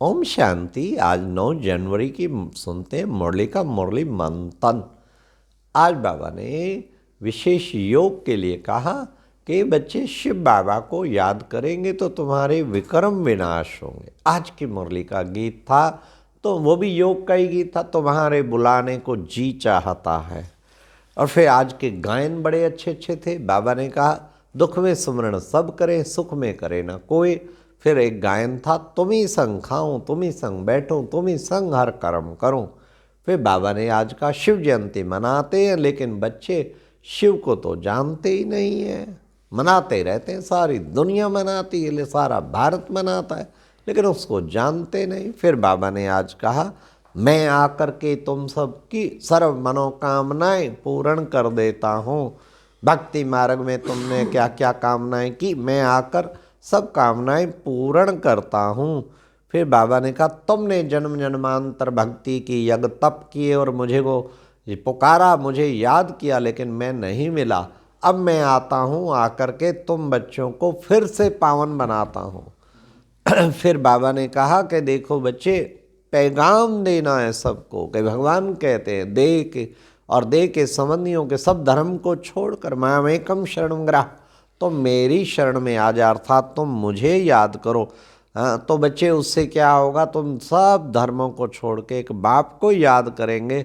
ओम शांति। आज 9 जनवरी की सुनते हैं मुरली का मुरली मंथन। आज बाबा ने विशेष योग के लिए कहा कि बच्चे शिव बाबा को याद करेंगे तो तुम्हारे विक्रम विनाश होंगे। आज की मुरली का गीत था तो वो भी योग का ही गीत था, तुम्हारे बुलाने को जी चाहता है। और फिर आज के गायन बड़े अच्छे अच्छे थे। बाबा ने कहा दुख में सुमरण सब करें, सुख में करे ना कोई। फिर एक गायन था, तुम ही संग खाऊं, तुम ही संग बैठूं, तुम ही संग हर कर्म करूं। फिर बाबा ने आज का शिव जयंती मनाते हैं, लेकिन बच्चे शिव को तो जानते ही नहीं है। मनाते रहते हैं, सारी दुनिया मनाती है, सारा भारत मनाता है, लेकिन उसको जानते नहीं। फिर बाबा ने आज कहा मैं आकर के तुम सबकी सर्व मनोकामनाएं पूर्ण कर देता हूँ। भक्ति मार्ग में तुमने क्या क्या कामनाएं की, मैं आकर सब कामनाएं पूर्ण करता हूँ। फिर बाबा ने कहा तुमने जन्म जन्मांतर भक्ति की, यज्ञ तप किए और मुझे को पुकारा, मुझे याद किया, लेकिन मैं नहीं मिला। अब मैं आता हूँ, आकर के तुम बच्चों को फिर से पावन बनाता हूँ। फिर बाबा ने कहा कि देखो बच्चे, पैगाम देना है सबको कि भगवान कहते हैं दे के और दे के संबंधियों के सब धर्म को छोड़कर मामेकम शरणं ग्रह, तो मेरी शरण में आ जा, अर्थात तुम मुझे याद करो। तो बच्चे उससे क्या होगा, तुम सब धर्मों को छोड़ के एक बाप को याद करेंगे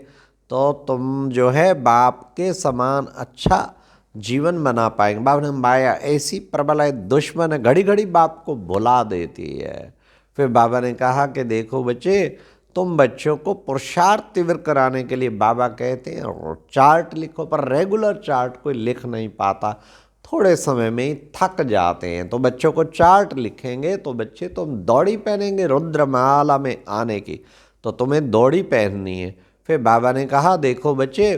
तो तुम जो है बाप के समान अच्छा जीवन बना पाएंगे। बाप ने माया ऐसी प्रबल है, दुश्मन है, घड़ी घड़ी बाप को भुला देती है। फिर बाबा ने कहा कि देखो बच्चे, तुम बच्चों को पुरुषार्थ तीव्र कराने के लिए बाबा कहते हैं चार्ट लिखो, पर रेगुलर चार्ट कोई लिख नहीं पाता, थोड़े समय में ही थक जाते हैं। तो बच्चों को चार्ट लिखेंगे तो बच्चे तुम दौड़ी पहनेंगे रुद्रमाला में आने की, तो तुम्हें दौड़ी पहननी है। फिर बाबा ने कहा देखो बच्चे,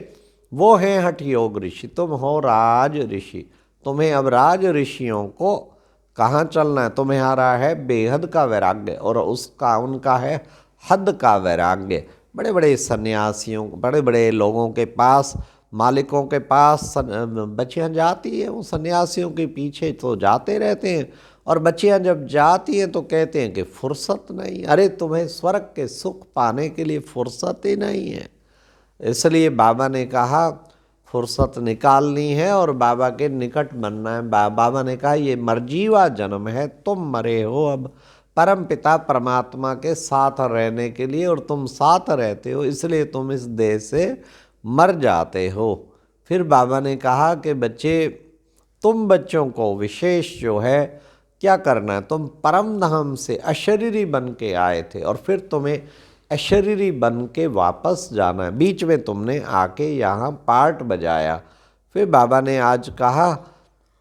वो हैं हठ योग ऋषि, तुम हो राज ऋषि, तुम्हें अब राज ऋषियों को कहाँ चलना है, तुम्हारा है बेहद का वैराग्य और उसका उनका है हद का वैराग्य। बड़े बड़े सन्यासियों, बड़े बड़े लोगों के पास, मालिकों के पास बच्चियाँ जाती हैं, उन सन्यासियों के पीछे तो जाते रहते हैं, और बच्चियाँ जब जाती हैं तो कहते हैं कि फुर्सत नहीं। अरे तुम्हें स्वर्ग के सुख पाने के लिए फुर्सत ही नहीं है। इसलिए बाबा ने कहा फुर्सत निकालनी है और बाबा के निकट बनना है। बाबा ने कहा ये मर्जीवा जन्म है, तुम मरे हो अब परम पिता परमात्मा के साथ रहने के लिए, और तुम साथ रहते हो इसलिए तुम इस देह से मर जाते हो। फिर बाबा ने कहा कि बच्चे, तुम बच्चों को विशेष जो है क्या करना है, तुम परम धाम से अशरीरी बन के आए थे और फिर तुम्हें अशरीरी बन के वापस जाना है। बीच में तुमने आके यहाँ पार्ट बजाया। फिर बाबा ने आज कहा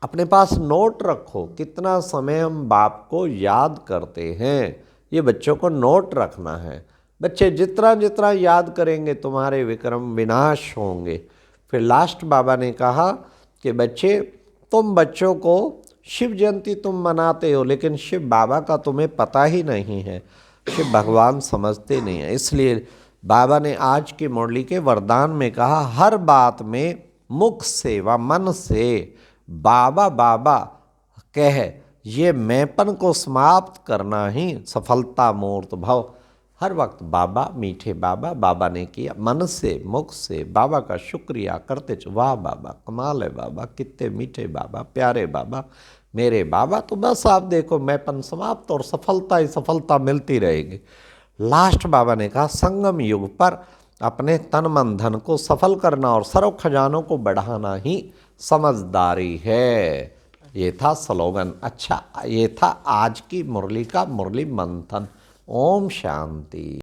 अपने पास नोट रखो, कितना समय हम बाप को याद करते हैं, ये बच्चों को नोट रखना है। बच्चे जितना जितना याद करेंगे तुम्हारे विक्रम विनाश होंगे। फिर लास्ट बाबा ने कहा कि बच्चे, तुम बच्चों को शिव जयंती तुम मनाते हो, लेकिन शिव बाबा का तुम्हें पता ही नहीं है, शिव भगवान समझते नहीं है। इसलिए बाबा ने आज की मुरली के वरदान में कहा हर बात में मुख से व मन से बाबा बाबा कह, ये मैंपन को समाप्त करना ही सफलता मूर्त भव। हर वक्त बाबा, मीठे बाबा, बाबा ने किया मन से मुख से बाबा का शुक्रिया करते चलो। वाह बाबा, कमाल है बाबा, कितने मीठे बाबा, प्यारे बाबा, मेरे बाबा। तो बस आप देखो मैंपन समाप्त और सफलता ही सफलता मिलती रहेगी। लास्ट बाबा ने कहा संगम युग पर अपने तन मन धन को सफल करना और सर्व खजानों को बढ़ाना ही समझदारी है। ये था स्लोगन। अच्छा, ये था आज की मुरली का मुरली मंथन। ओम शांति।